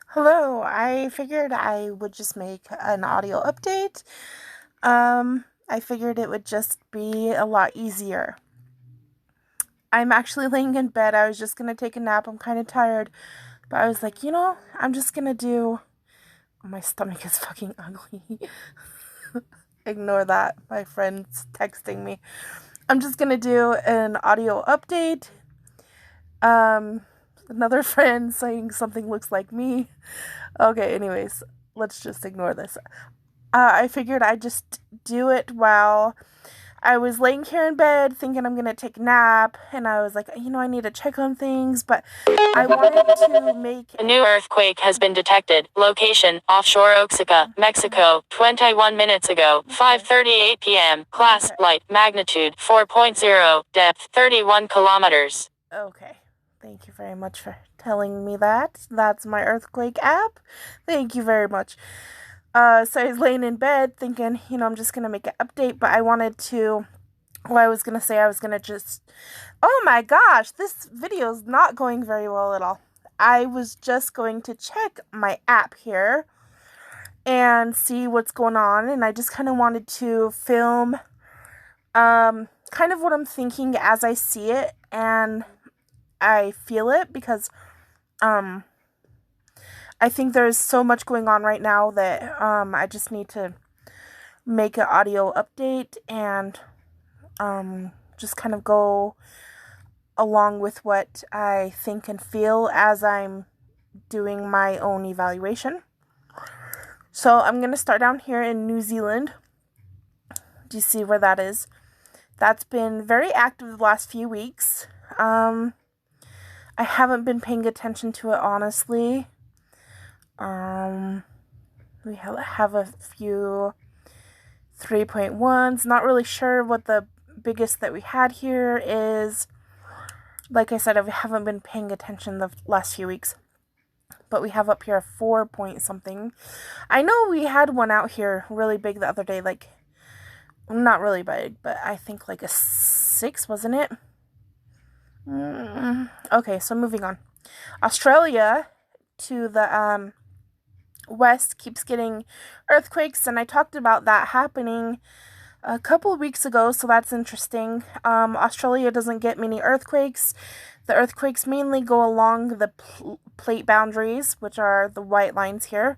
Hello, I figured I would just make an audio update. I figured it would just be a lot easier. I'm actually laying in bed. I was just gonna take a nap. I'm kind of tired, but I was like, I'm just gonna do. My stomach is fucking ugly. Ignore that. My friend's texting me. I'm just gonna do an audio update. Um, Another friend saying something looks like me. Okay, anyways, let's just ignore this. I figured I'd just do it while I was laying here in bed thinking I'm gonna take a nap, and I was like, I need to check on things, but I wanted to make. A new earthquake has been detected. Location, offshore Oaxaca, Mexico, 21 minutes ago, 5:38 p.m. Class, Okay. light, magnitude, 4.0, depth, 31 kilometers. Okay. Thank you very much for telling me that. That's my earthquake app. Thank you very much. So I was laying in bed thinking, I'm just gonna make an update, but I wanted to. Well, I was gonna say I was gonna just. Oh my gosh, this video is not going very well at all. I was just going to check my app here and see what's going on, and I just kind of wanted to film kind of what I'm thinking as I see it and I feel it because um I think there's so much going on right now that I just need to make an audio update and just kind of go along with what I think and feel as I'm doing my own evaluation. So I'm going to start down here in New Zealand. Do you see where that is? That's been very active the last few weeks. I haven't been paying attention to it, honestly. We have a few 3.1s. Not really sure what the biggest that we had here is. Like I said, I haven't been paying attention the last few weeks. But we have up here a 4 point something. I know we had one out here really big the other day. Like, not really big, but I think like a 6, wasn't it? Okay, so moving on. Australia to the west keeps getting earthquakes, and I talked about that happening a couple of weeks ago, so that's interesting. Australia doesn't get many earthquakes. The earthquakes mainly go along the plate boundaries, which are the white lines here,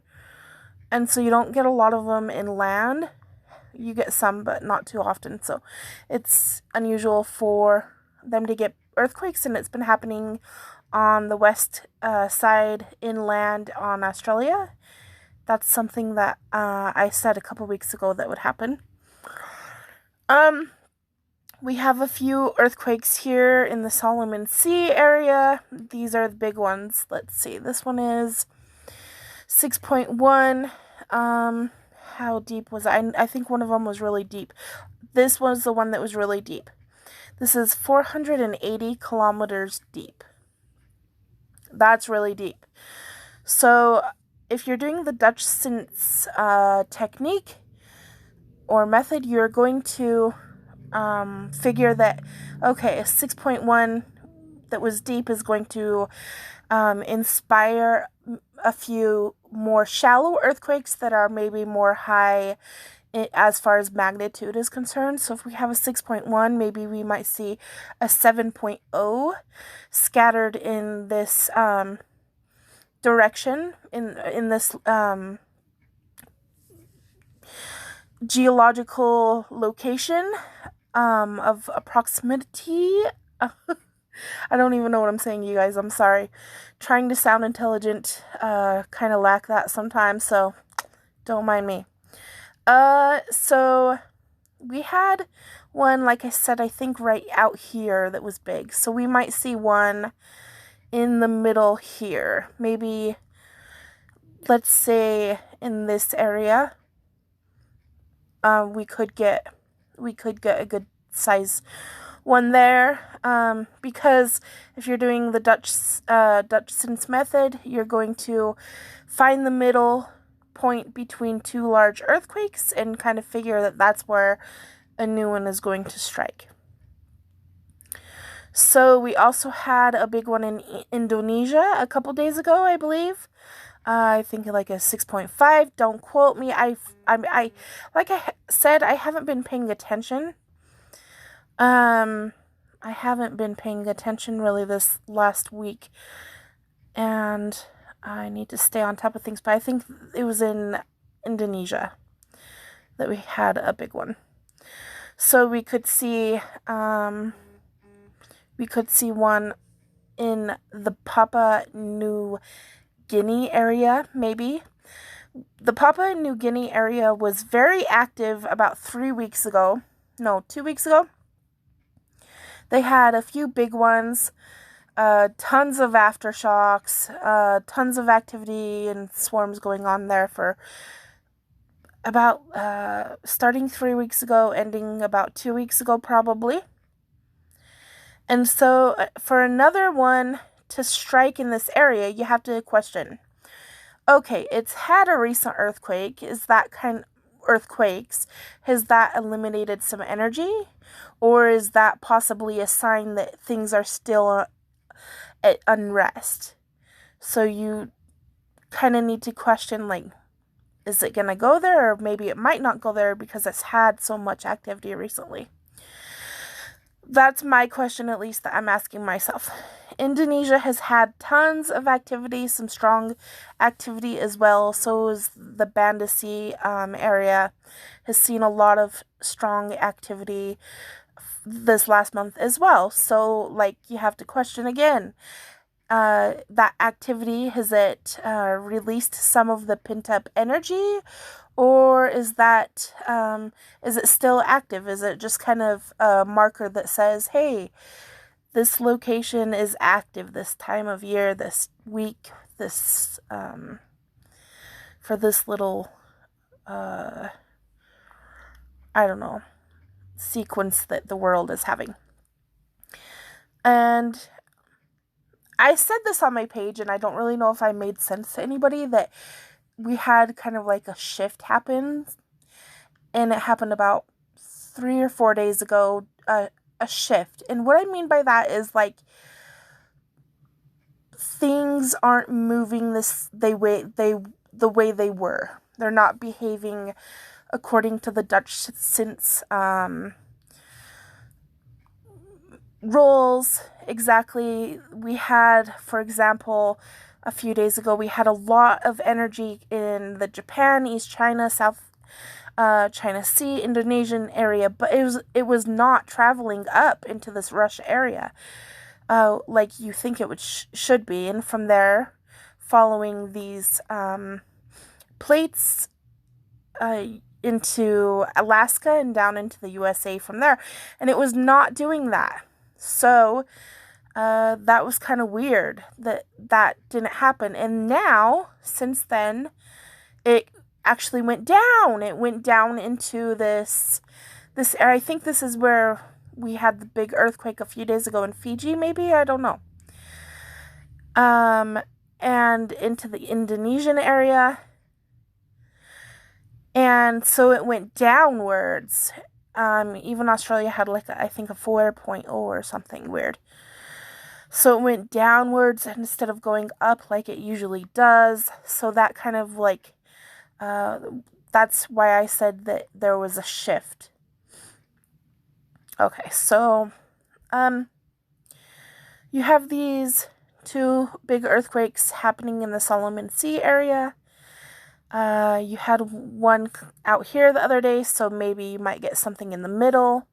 and so you don't get a lot of them inland. You get some, but not too often, so it's unusual for them to get earthquakes, and it's been happening on the west side inland on Australia. That's something that I said a couple weeks ago that would happen. We have a few earthquakes here in the Solomon Sea area. These are the big ones. Let's see. This one is 6.1. How deep was it? I think one of them was really deep. This was the one that was really deep. This is 480 kilometers deep. That's really deep. So if you're doing the Dutchsinse technique or method, you're going to figure that, okay, a 6.1 that was deep is going to inspire a few more shallow earthquakes that are maybe more high as far as magnitude is concerned. So if we have a 6.1, maybe we might see a 7.0 scattered in this direction, in this geological location of approximity. I don't even know what I'm saying, you guys. I'm sorry. Trying to sound intelligent, kind of lack that sometimes, so don't mind me. So we had one, like I said, I think right out here that was big. So we might see one in the middle here. Maybe, let's say in this area. We could get a good size one there, because if you're doing the Dutchsinse method, you're going to find the middle point between two large earthquakes and kind of figure that that's where a new one is going to strike. So we also had a big one in Indonesia a couple days ago, I believe. I think like a 6.5. Don't quote me. I like I said, I haven't been paying attention. I haven't been paying attention really this last week, and I need to stay on top of things. But I think it was in Indonesia that we had a big one. So we could see one in the Papua New Guinea area, maybe. The Papua New Guinea area was very active about 3 weeks ago. No, 2 weeks ago. They had a few big ones, tons of aftershocks, tons of activity and swarms going on there for about starting 3 weeks ago, ending about 2 weeks ago, probably. And so, for another one to strike in this area, you have to question, okay, it's had a recent earthquake. Is that kind of earthquakes? Has that eliminated some energy? Or is that possibly a sign that things are still at unrest? So you kind of need to question, like, is it going to go there? Or maybe it might not go there because it's had so much activity recently. That's my question, at least, that I'm asking myself. Indonesia has had tons of activity, some strong activity as well. So is the Banda Sea area has seen a lot of strong activity this last month as well. So, like, you have to question again. That activity, has it released some of the pent-up energy? Or is that, is it still active? Is it just kind of a marker that says, hey, this location is active this time of year, this week, this, for this little, I don't know, sequence that the world is having. And I said this on my page, and I don't really know if I made sense to anybody, that we had kind of like a shift happen, and it happened about 3 or 4 days ago, a shift. And what I mean by that is, like, things aren't moving the way they were. They're not behaving according to the Dutch since rules exactly. We had, for example, a few days ago, we had a lot of energy in the Japan, East China, South China Sea, Indonesian area, but it was not traveling up into this Russia area like you think it should be. And from there, following these plates into Alaska and down into the USA from there, and it was not doing that. So that was kind of weird that didn't happen. And now, since then, it actually went down. It went down into this area. I think this is where we had the big earthquake a few days ago in Fiji, maybe? I don't know. And into the Indonesian area. And so it went downwards. Even Australia had like I think a 4.0 or something weird. So it went downwards instead of going up like it usually does. So that kind of like, that's why I said that there was a shift. Okay, so, you have these 2 big earthquakes happening in the Solomon Sea area. You had one out here the other day, so maybe you might get something in the middle.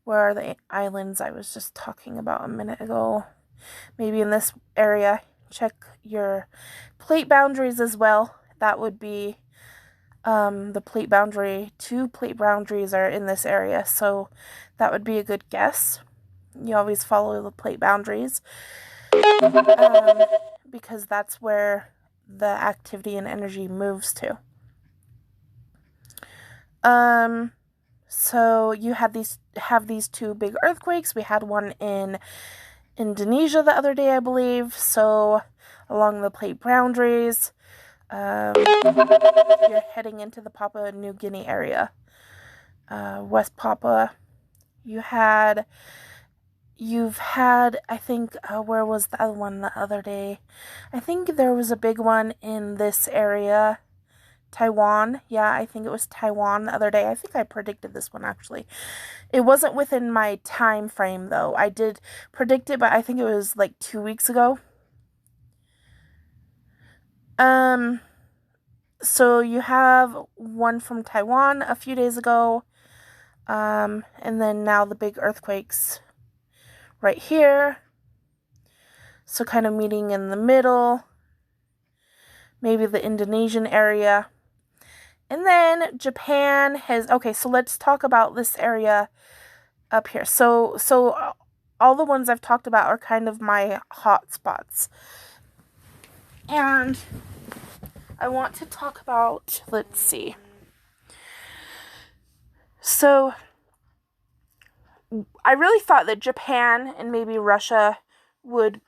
Where are the islands I was just talking about a minute ago? Maybe in this area. Check your plate boundaries as well. That would be the plate boundary. 2 plate boundaries are in this area, so that would be a good guess. You always follow the plate boundaries because that's where the activity and energy moves to. So you have these 2 big earthquakes. We had one in Indonesia the other day, I believe. So along the plate boundaries, you're heading into the Papua New Guinea area, West Papua. You had you've had, I think, where was the other one the other day? I think there was a big one in this area. Taiwan. Yeah, I think it was Taiwan the other day. I think I predicted this one actually. It wasn't within my time frame though. I did predict it, but I think it was like 2 weeks ago. Um, so you have one from Taiwan a few days ago. And then now the big earthquakes right here. So kind of meeting in the middle. Maybe the Indonesian area. And then Japan has, okay, so let's talk about this area up here. So all the ones I've talked about are kind of my hot spots. And I want to talk about, let's see. So I really thought that Japan and maybe Russia would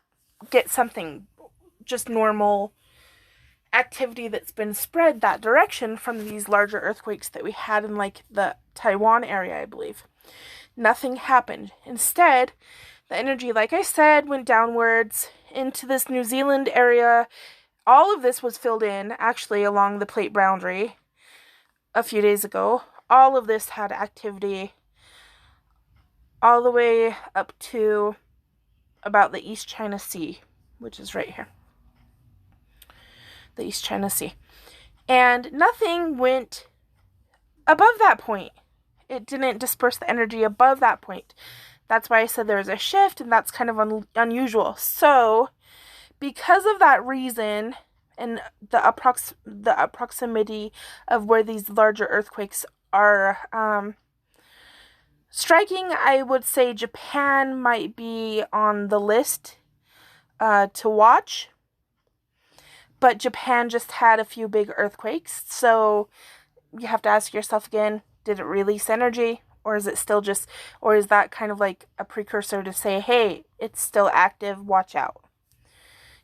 get something just normal activity that's been spread that direction from these larger earthquakes that we had in like the Taiwan area, I believe. Nothing happened. Instead, the energy, like I said, went downwards into this New Zealand area. All of this was filled in actually along the plate boundary a few days ago. All of this had activity all the way up to about the East China Sea, which is right here. The East China Sea. And nothing went above that point. It didn't disperse the energy above that point. That's why I said there was a shift, and that's kind of unusual. So, because of that reason, and the proximity of where these larger earthquakes are striking, I would say Japan might be on the list to watch. But Japan just had a few big earthquakes, so you have to ask yourself again, did it release energy? Or is it still just, or is that kind of like a precursor to say, hey, it's still active, watch out?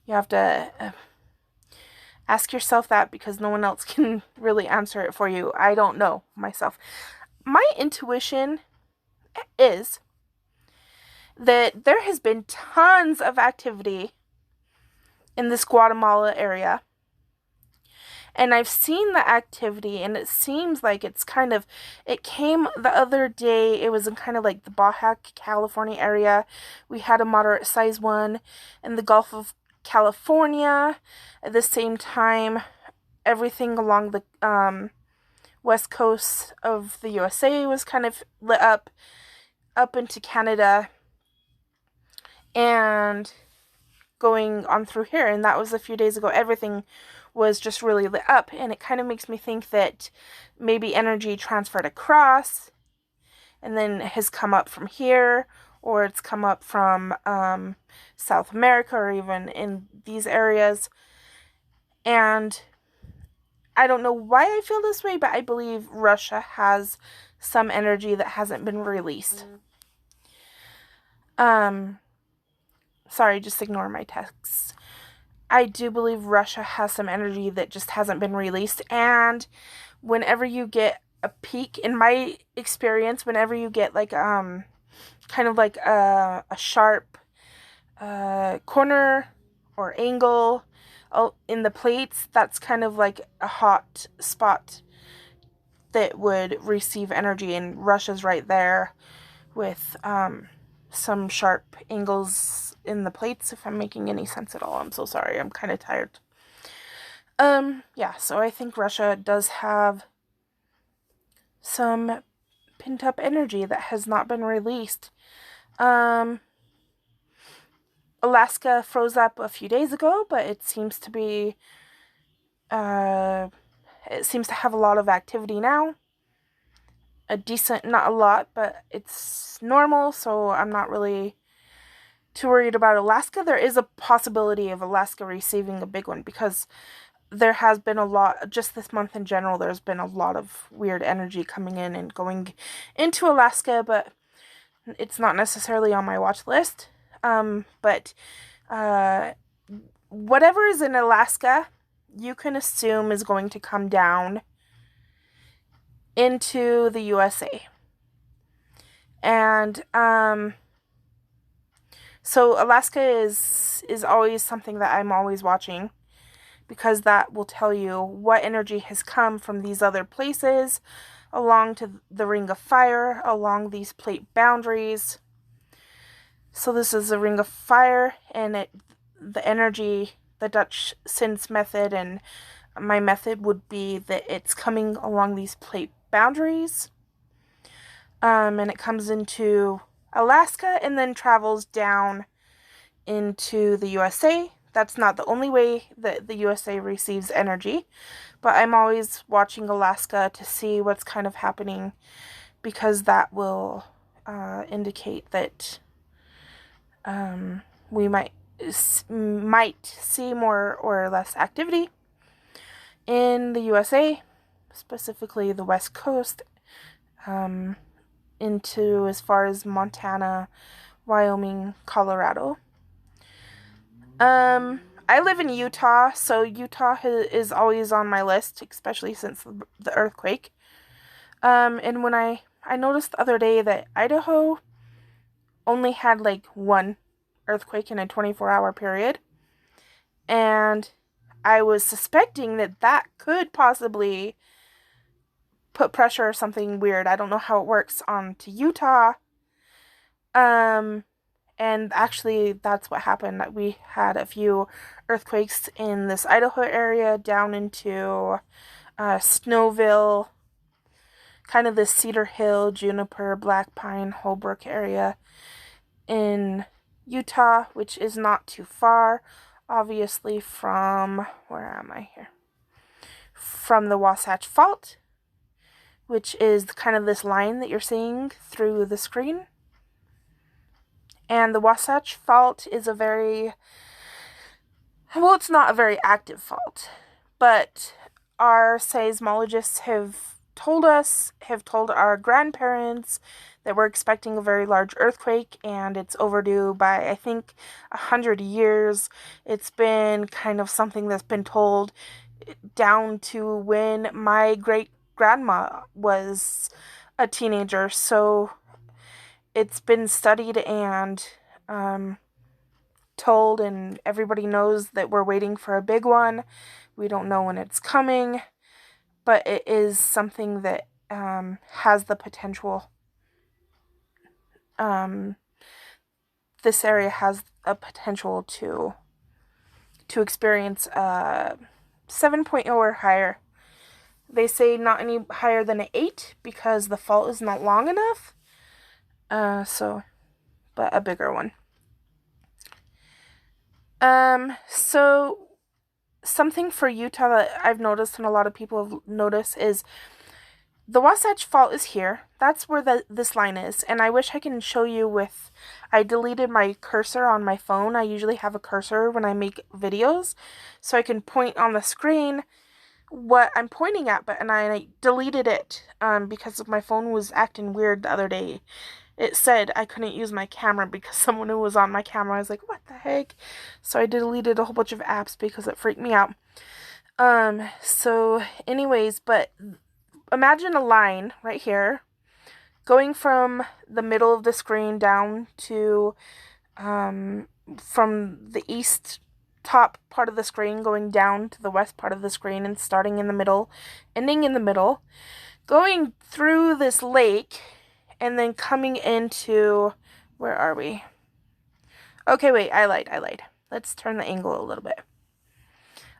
You have to ask yourself that because no one else can really answer it for you. I don't know myself. My intuition is that there has been tons of activity in this Guatemala area. And I've seen the activity, and it seems like it's kind of, it came the other day, it was in kind of like the Baja California area. We had a moderate size one in the Gulf of California. At the same time, everything along the west coast of the USA was kind of lit up into Canada, and going on through here, and that was a few days ago. Everything was just really lit up, and it kind of makes me think that maybe energy transferred across and then has come up from here, or it's come up from South America, or even in these areas. And I don't know why I feel this way, but I believe Russia has some energy that hasn't been released. Sorry, just ignore my texts. I do believe Russia has some energy that just hasn't been released. And whenever you get a peak, in my experience, whenever you get like kind of like a sharp corner or angle in the plates, that's kind of like a hot spot that would receive energy. And Russia's right there with some sharp angles in the plates, if I'm making any sense at all. I'm so sorry, I'm kind of tired. Yeah, so I think Russia does have some pent up energy that has not been released. Alaska froze up a few days ago, but it seems to be it seems to have a lot of activity now. A decent, not a lot, but it's normal, so I'm not really too worried about Alaska. There is a possibility of Alaska receiving a big one because there has been a lot, just this month in general, there's been a lot of weird energy coming in and going into Alaska, but it's not necessarily on my watch list. But whatever is in Alaska, you can assume is going to come down into the USA. And So Alaska is always something that I'm always watching, because that will tell you what energy has come from these other places along to the Ring of Fire, along these plate boundaries. So this is the Ring of Fire, and the energy, the Dutch Sins method, and my method would be that it's coming along these plate boundaries, and it comes into Alaska and then travels down into the USA. That's not the only way that the USA receives energy, but I'm always watching Alaska to see what's kind of happening, because that will indicate that we might see more or less activity in the USA, specifically the West Coast, into as far as Montana, Wyoming, Colorado. I live in Utah, so Utah is always on my list, especially since the earthquake. And when I noticed the other day that Idaho only had like one earthquake in a 24-hour period, and I was suspecting that that could possibly put pressure or something weird. I don't know how it works onto Utah. And actually, that's what happened. We had a few earthquakes in this Idaho area down into Snowville, kind of the Cedar Hill, Juniper, Black Pine, Holbrook area in Utah, which is not too far, obviously, from, where am I here? From the Wasatch Fault, which is kind of this line that you're seeing through the screen. And the Wasatch Fault is a very, well, it's not a very active fault, but our seismologists have told our grandparents that we're expecting a very large earthquake, and it's overdue by, I think, 100 years. It's been kind of something that's been told down to when my great grandma was a teenager. So it's been studied and told, and everybody knows that we're waiting for a big one. We don't know when it's coming, but it is something that has the potential. This area has a potential to experience 7.0 or higher. They say not any higher than an 8 because the fault is not long enough. But a bigger one. So something for Utah that I've noticed and a lot of people have noticed is the Wasatch Fault is here. That's where this line is. And I wish I can show you I deleted my cursor on my phone. I usually have a cursor when I make videos, so I can point on the screen what I'm pointing at, and I deleted it because my phone was acting weird the other day. It said I couldn't use my camera because someone who was on my camera. I was like, what the heck? So I deleted a whole bunch of apps because it freaked me out. So anyways, but imagine a line right here going from the middle of the screen down to from the east top part of the screen going down to the west part of the screen, and starting in the middle, ending in the middle, going through this lake, and then coming into, where are we? Okay, wait, I lied. Let's turn the angle a little bit.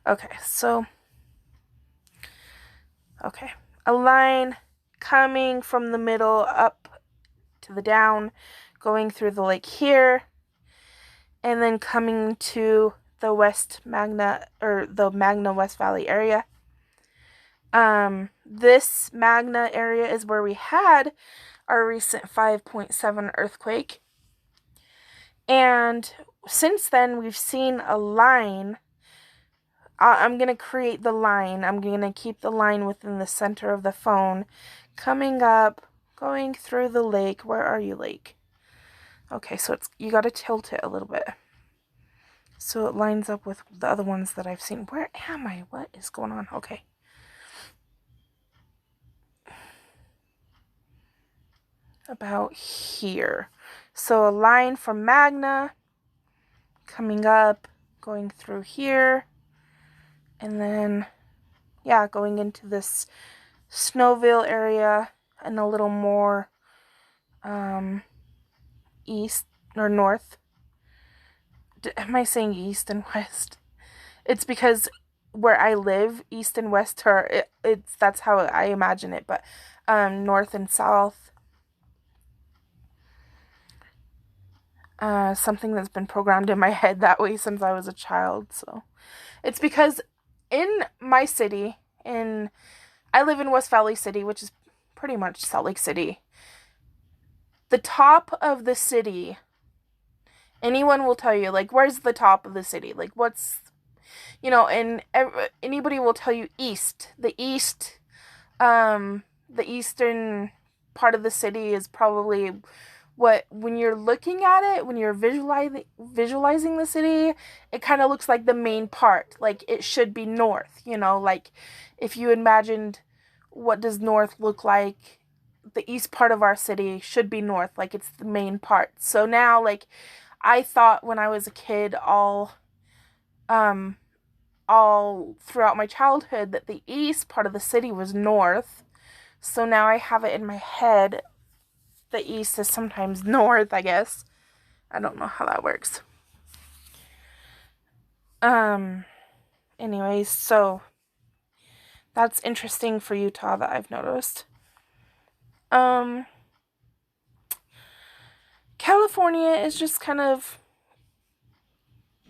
Okay, so, okay, a line coming from the middle up to the down, going through the lake here, and then coming to the West Magna, or the Magna West Valley area. This Magna area is where we had our recent 5.7 earthquake. And since then, we've seen a line. I'm going to create the line. I'm going to keep the line within the center of the phone, coming up, going through the lake. Where are you, lake? Okay, so you got to tilt it a little bit so it lines up with the other ones that I've seen. Where am I? What is going on? Okay. About here. So a line from Magna coming up, going through here, and then, yeah, going into this Snowville area and a little more east or north. Am I saying east and west? It's because where I live, east and west are it's that's how I imagine it, but north and south. Something that's been programmed in my head that way since I was a child. So it's because in my city, I live in West Valley City, which is pretty much Salt Lake City. The top of the city, anyone will tell you, like, where's the top of the city? Like, what's, and anybody will tell you east. The eastern part of the city is probably when you're looking at it, when you're visualizing the city, it kind of looks like the main part. Like, it should be north, like if you imagined what does north look like, the east part of our city should be north, like it's the main part. So now, like, I thought when I was a kid all throughout my childhood that the east part of the city was north. So now I have it in my head the east is sometimes north, I guess. I don't know how that works. Anyways, so that's interesting for Utah that I've noticed. California is just kind of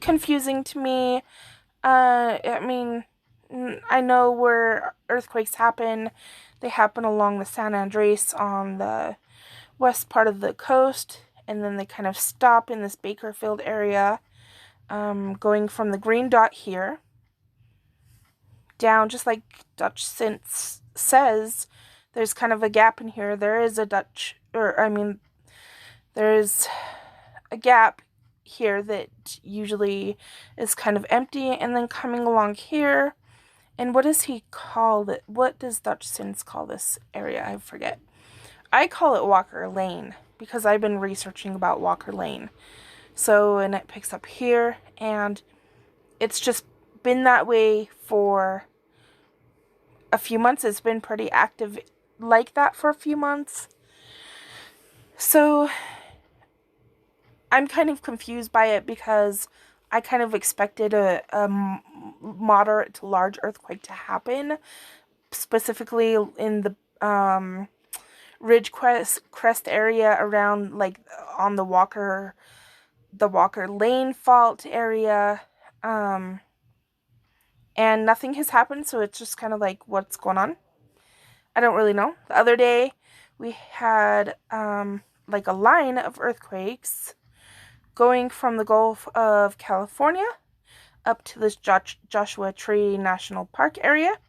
confusing to me. I mean, I know where earthquakes happen. They happen along the San Andreas on the west part of the coast, and then they kind of stop in this Bakersfield area, going from the green dot here down, just like Dutch Sense says. There's kind of a gap in here. There is a gap here that usually is kind of empty, and then coming along here, and what does he call it? What does Dutch Sense call this area? I forget. I call it Walker Lane because I've been researching about Walker Lane. So, and it picks up here, and it's just been that way for a few months. It's been pretty active like that for a few months. So, I'm kind of confused by it because I kind of expected a moderate to large earthquake to happen, specifically in the Ridge Crest area around, like, on the Walker Lane fault area, and nothing has happened, so it's just kind of like, what's going on? I don't really know. The other day, we had, like, a line of earthquakes going from the Gulf of California up to this Joshua Tree National Park area,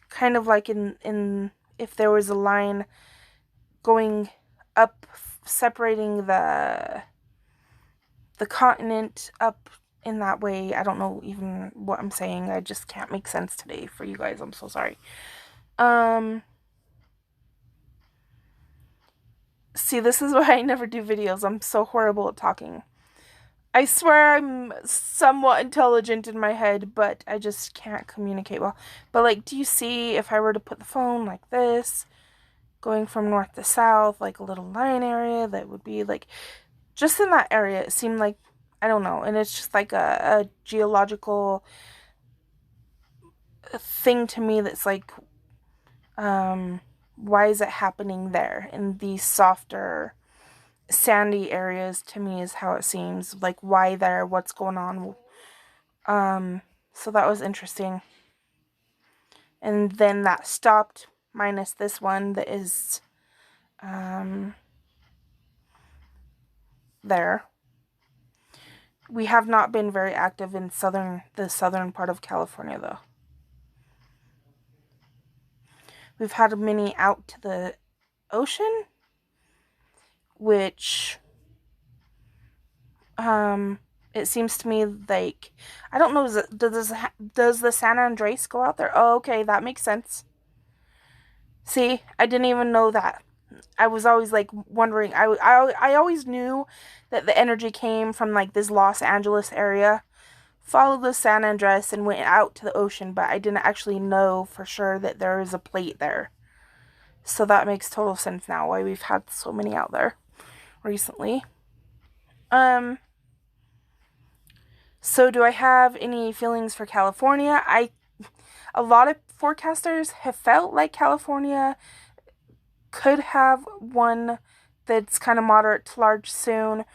kind of like in if there was a line going up, separating the continent up in that way. I don't know even what I'm saying. I just can't make sense today for you guys. I'm so sorry. See, this is why I never do videos. I'm so horrible at talking. I swear I'm somewhat intelligent in my head, but I just can't communicate well. But, like, do you see if I were to put the phone like this, going from north to south, like a little line area, that would be, like, just in that area, it seemed like, I don't know, and it's just like a geological thing to me that's like, why is it happening there in these softer sandy areas? To me is how it seems, like, why there, what's going on. So that was interesting, and then that stopped, minus this one that is there. We have not been very active in the southern part of California, though. We've had many out to the ocean, which, it seems to me like, I don't know, does the San Andreas go out there? Oh, okay, that makes sense. See, I didn't even know that. I was always like wondering. I always knew that the energy came from like this Los Angeles area, followed the San Andreas and went out to the ocean, but I didn't actually know for sure that there is a plate there. So that makes total sense now why we've had so many out there recently. So do I have any feelings for California? A lot of forecasters have felt like California could have one that's kind of moderate to large soon,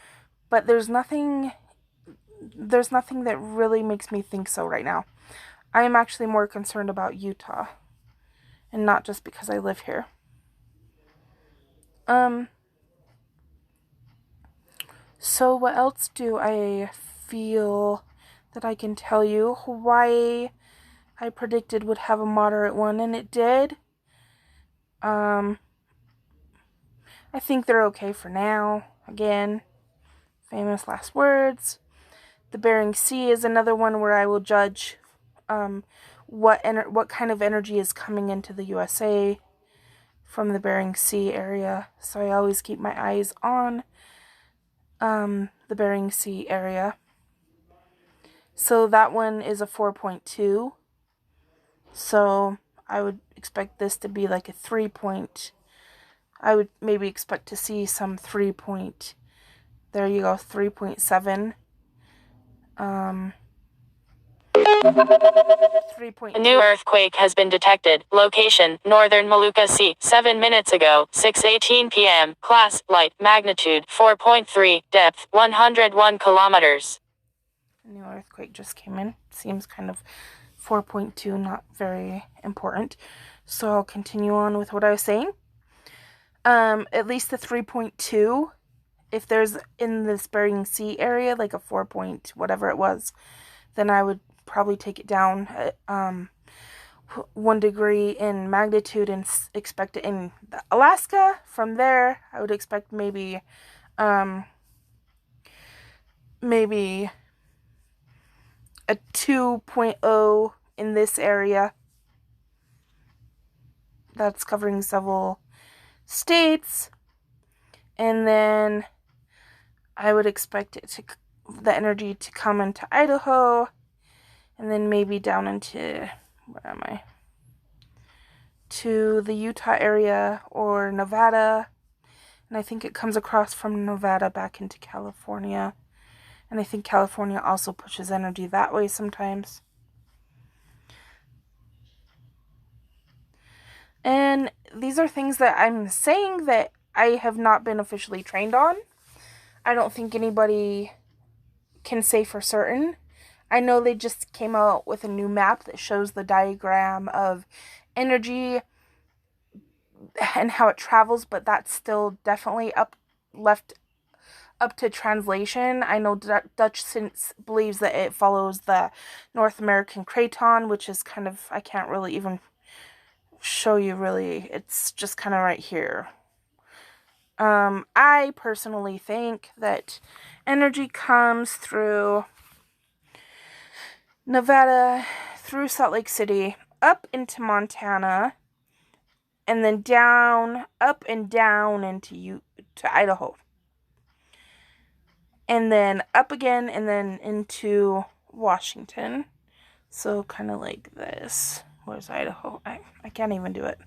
but there's nothing that really makes me think so right now. I am actually more concerned about Utah, and not just because I live here. So what else do I feel that I can tell you? Hawaii, I predicted would have a moderate one, and it did. I think they're okay for now. Again, famous last words. The Bering Sea is another one where I will judge what kind of energy is coming into the USA from the Bering Sea area. So I always keep my eyes on the Bering Sea area. So that one is a 4.2. So I would expect this to be like a 3 point. I would maybe expect to see some 3 point. There you go, 3.7. 3.2. A new earthquake has been detected. Location, Northern Molucca Sea, 7 minutes ago, 6:18 p.m. Class, light, magnitude, 4.3, depth, 101 kilometers. A new earthquake just came in. Seems kind of 4.2, not very important. So I'll continue on with what I was saying. At least the 3.2, if there's in this Bering Sea area, like a 4 point whatever it was, then I would probably take it down 1 degree in magnitude and expect it in Alaska. From there, I would expect maybe a 2.0 in this area. That's covering several states. And then I would expect the energy to come into Idaho, and then maybe down into, to the Utah area or Nevada. And I think it comes across from Nevada back into California. And I think California also pushes energy that way sometimes. And these are things that I'm saying that I have not been officially trained on. I don't think anybody can say for certain. I know they just came out with a new map that shows the diagram of energy and how it travels, but that's still definitely left up to translation. I know Dutch Sense believes that it follows the North American Craton, which is kind of, I can't really even show you really. It's just kind of right here. I personally think that energy comes through Nevada, through Salt Lake City, up into Montana, and then down, up and down into Idaho. And then up again, and then into Washington. So kind of like this. Where's Idaho? I can't even do it.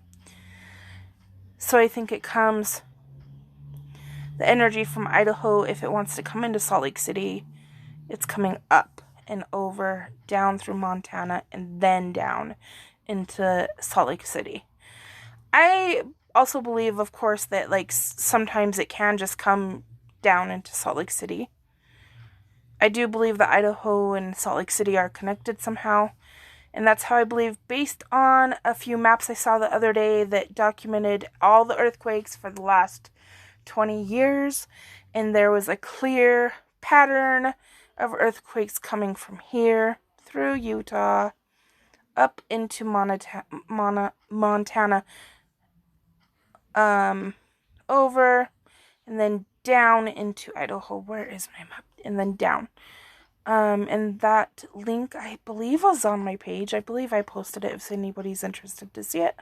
So I think it comes, the energy from Idaho, if it wants to come into Salt Lake City, it's coming up and over, down through Montana, and then down into Salt Lake City. I also believe, of course, that like sometimes it can just come down into Salt Lake City. I do believe that Idaho and Salt Lake City are connected somehow. And that's how I believe, based on a few maps I saw the other day that documented all the earthquakes for the last 20 years. And there was a clear pattern of earthquakes coming from here through Utah up into Montana, over, and then down into Idaho. Where is my map? And then down. And that link, I believe, was on my page. I believe I posted it if anybody's interested to see it.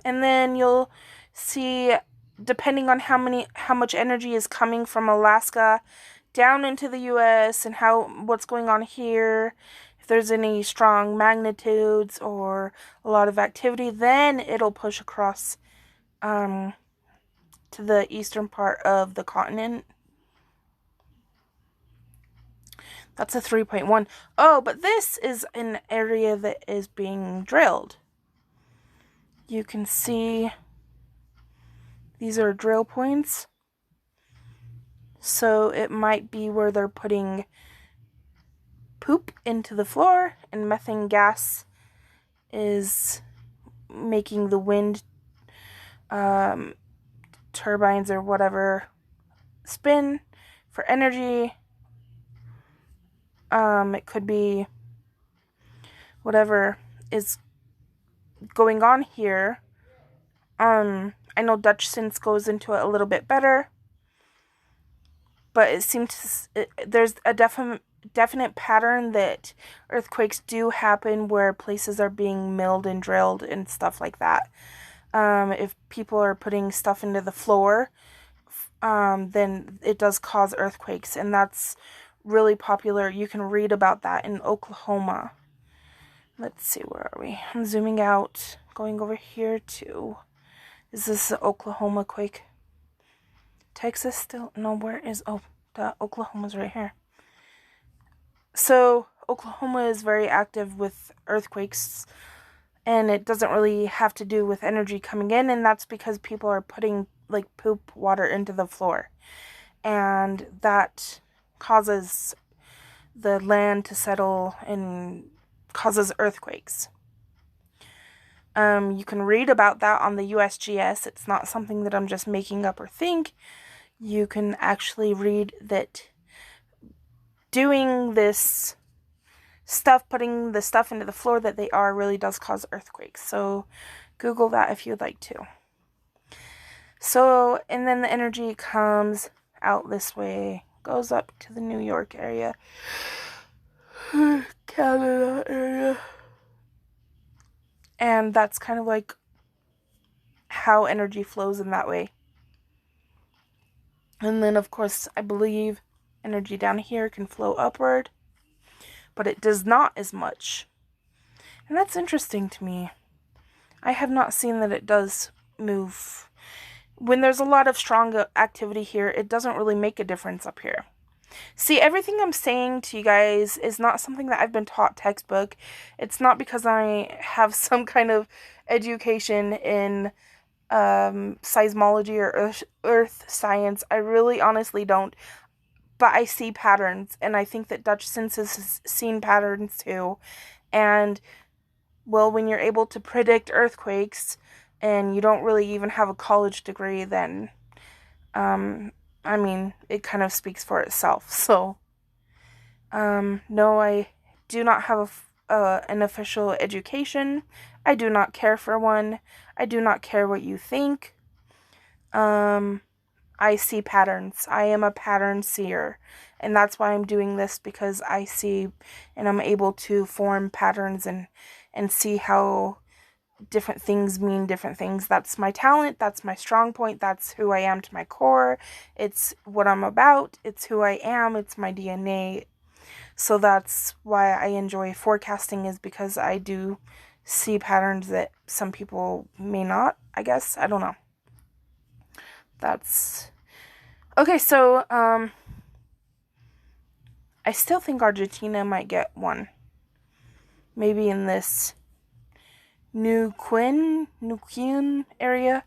And then you'll see, depending on how much energy is coming from Alaska down into the US and what's going on here, if there's any strong magnitudes or a lot of activity, then it'll push across to the eastern part of the continent. That's a 3.1. Oh, but this is an area that is being drilled. You can see these are drill points. So it might be where they're putting poop into the floor, and methane gas is making the wind turbines or whatever spin for energy. It could be whatever is going on here. I know Dutch Sense goes into it a little bit better, but it seems there's a definite pattern that earthquakes do happen where places are being milled and drilled and stuff like that. If people are putting stuff into the floor, then it does cause earthquakes, and that's really popular. You can read about that in Oklahoma. Let's see, where are we? I'm zooming out, going over here to, is this the Oklahoma quake? Texas still? No, where is, the Oklahoma's right here. So Oklahoma is very active with earthquakes, and it doesn't really have to do with energy coming in, and that's because people are putting like poop water into the floor, and that causes the land to settle and causes earthquakes. You can read about that on the USGS. It's not something that I'm just making up or think. You can actually read that doing this stuff, putting the stuff into the floor that they are, really does cause earthquakes. So Google that if you'd like to. So, and then the energy comes out this way, goes up to the New York area, Canada area. And that's kind of like how energy flows in that way. And then, of course, I believe energy down here can flow upward, but it does not as much. And that's interesting to me. I have not seen that it does move. When there's a lot of strong activity here, it doesn't really make a difference up here. See, everything I'm saying to you guys is not something that I've been taught textbook. It's not because I have some kind of education in seismology or earth science. I really honestly don't. But I see patterns, and I think that Dutch Sense has seen patterns too. And, well, when you're able to predict earthquakes and you don't really even have a college degree, then, I mean, it kind of speaks for itself. So, no, I do not have an official education. I do not care for one. I do not care what you think. I see patterns. I am a pattern seer. And that's why I'm doing this, because I see and I'm able to form patterns and see how different things mean different things. That's my talent. That's my strong point. That's who I am to my core. It's what I'm about. It's who I am. It's my DNA. So that's why I enjoy forecasting, is because I do see patterns that some people may not, I guess. I don't know. That's okay. So I still think Argentina might get one, maybe in this Neuquén area,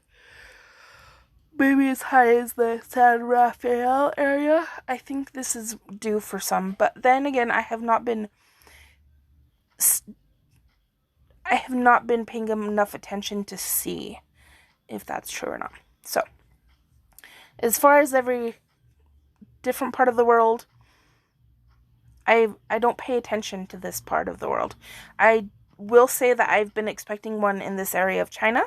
maybe as high as the San Rafael area. I think this is due for some, but then again, I have not been paying enough attention to see if that's true or not. So, as far as every different part of the world, I don't pay attention to this part of the world. I will say that I've been expecting one in this area of China,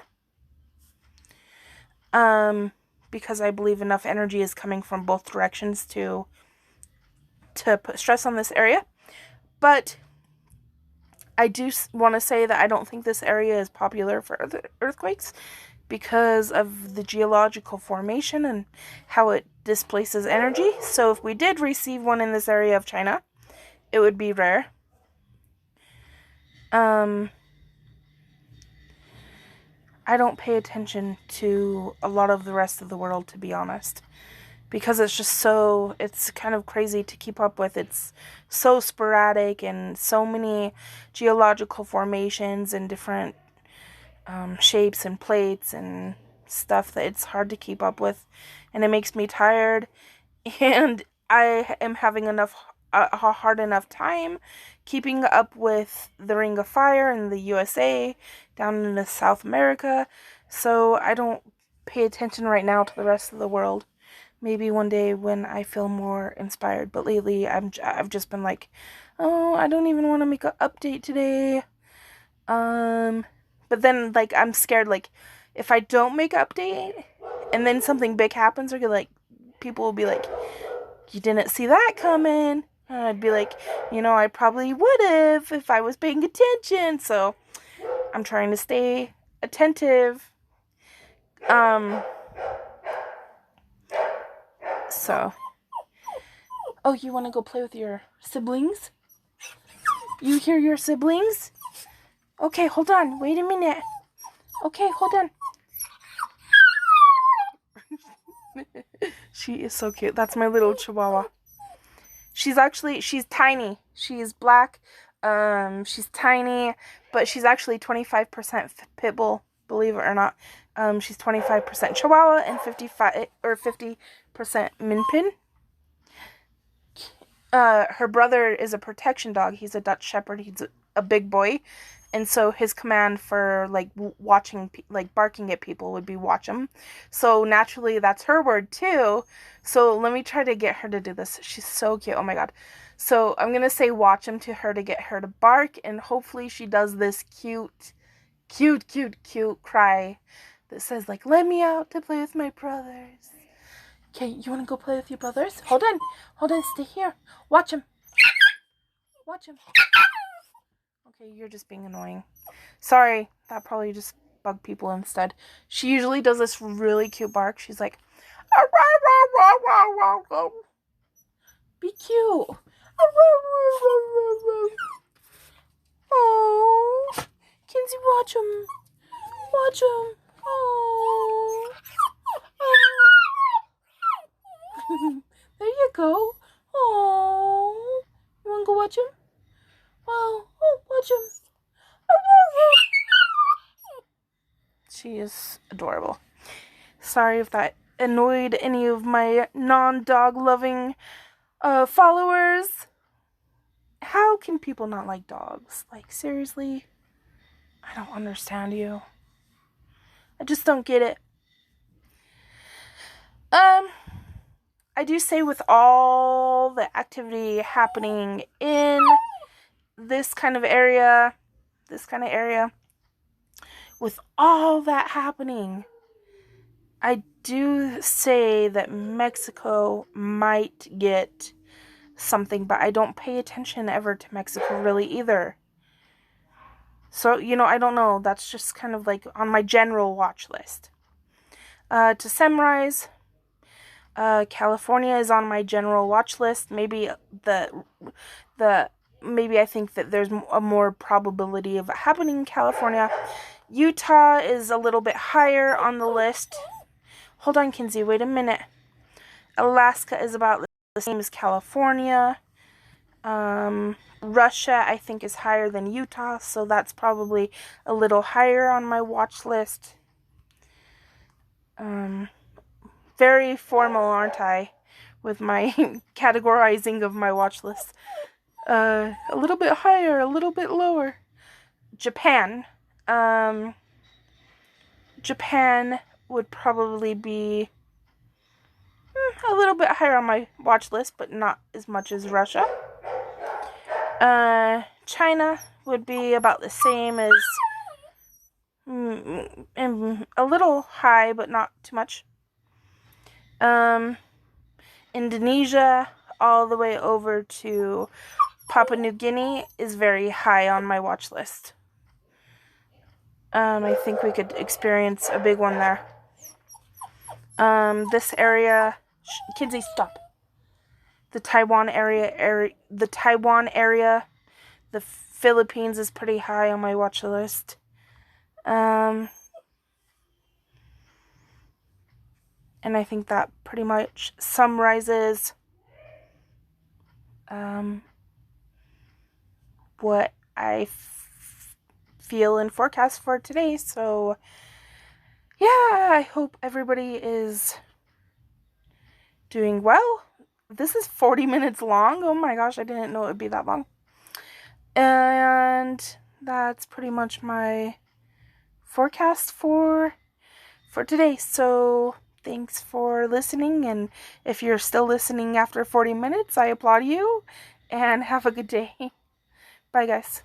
because I believe enough energy is coming from both directions to put stress on this area. But I do want to say that I don't think this area is popular for earthquakes because of the geological formation and how it displaces energy. So if we did receive one in this area of China, it would be rare. I don't pay attention to a lot of the rest of the world, to be honest, because it's kind of crazy to keep up with. It's so sporadic and so many geological formations and different shapes and plates and stuff that it's hard to keep up with, and it makes me tired, and I am having a hard enough time keeping up with the Ring of Fire in the USA, down in South America, so I don't pay attention right now to the rest of the world. Maybe one day when I feel more inspired, but lately I've just been like, oh, I don't even want to make an update today. But then, like, I'm scared, like, if I don't make an update and then something big happens, or like, people will be like, you didn't see that coming. And I'd be like, I probably would have if I was paying attention. So I'm trying to stay attentive. So, oh, you want to go play with your siblings? You hear your siblings? Okay, hold on. Wait a minute. Okay, hold on. She is so cute. That's my little chihuahua. She's tiny. She is black. She's tiny, but she's actually 25% pit bull, believe it or not. She's 25% chihuahua and 50% min pin. Her brother is a protection dog. He's a Dutch Shepherd. He's a big boy. And so his command for, like, watching, like, barking at people would be watch 'em. So naturally, that's her word, too. So let me try to get her to do this. She's so cute. Oh, my God. So I'm going to say watch 'em to her to get her to bark. And hopefully she does this cute cry that says, like, let me out to play with my brothers. Okay, you want to go play with your brothers? Hold on. Stay here. Watch 'em. Watch 'em. Okay, you're just being annoying. Sorry, that probably just bugged people instead. She usually does this really cute bark. She's like, be cute. Oh, Kinsey, watch him. Watch him. Oh. There you go. Oh, you want to go watch him? Oh, watch him. She is adorable. Sorry if that annoyed any of my non-dog loving followers. How can people not like dogs? Like, seriously? I don't understand you. I just don't get it. I do say, with all the activity happening in this kind of area, with all that happening, I do say that Mexico might get something, but I don't pay attention ever to Mexico really either. So, I don't know. That's just kind of like on my general watch list. To summarize, California is on my general watch list. Maybe maybe I think that there's a more probability of it happening in California. Utah is a little bit higher on the list. Hold on, Kinsey, wait a minute. Alaska is about the same as California. Russia, I think, is higher than Utah, so that's probably a little higher on my watch list. Very formal, aren't I, with my categorizing of my watch list? A little bit higher, a little bit lower. Japan. Japan would probably be a little bit higher on my watch list, but not as much as Russia. China would be about the same as, a little high, but not too much. Indonesia, all the way over to Papua New Guinea is very high on my watch list. I think we could experience a big one there. This area, Kinsey, stop. The Taiwan area, the Philippines is pretty high on my watch list. And I think that pretty much summarizes what I feel and forecast for today. So yeah, I hope everybody is doing well. This is 40 minutes long. Oh my gosh, I didn't know it would be that long. And that's pretty much my forecast for today. So thanks for listening, and if you're still listening after 40 minutes, I applaud you, and have a good day. Bye guys.